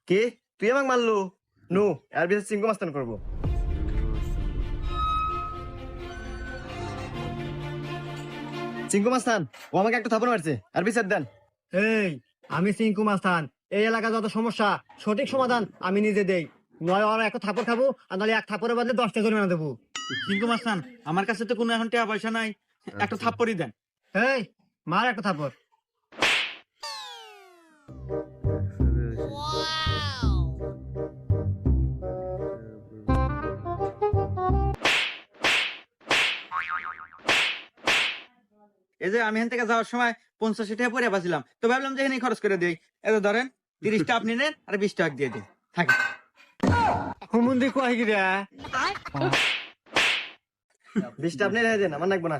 কে তুই আমাকে মারলু? নু এর বিচার চিঙ্কু মাস্তান করবো। চিঙ্কু মাস্তান ও আমাকে একটা থাপড় মারছে, আর বিচার দেন। এই আমি সিংকু মাস্তান, এই এলাকা যত সমস্যা সঠিক সমাধান আমি নিজে দেই। নয় আর একটা থাপড় খাবো, আর নাহলে এক থাপড়ের বদলে 10টা জরিমানা দেবো। সিংকু মাস্তান, আমার কাছে তো কোনো এখন টাকা পয়সা নাই, একটা থাপ্পড়ই দেন। এই মার একটা থাপড়। এই যে আমি এখান থেকে যাওয়ার সময় 50 টাকা পরে বাঁচিলাম, তো ভাবলাম যে এখানেই খরচ করে দিই। এত ধরেন 30টা আপনি নেন আর 20 টাকা দিয়ে দিন, থাকি। হুমুন্দি কয় কি রে? 20টা আপনি রেখে দেন, আমার লাগবো না।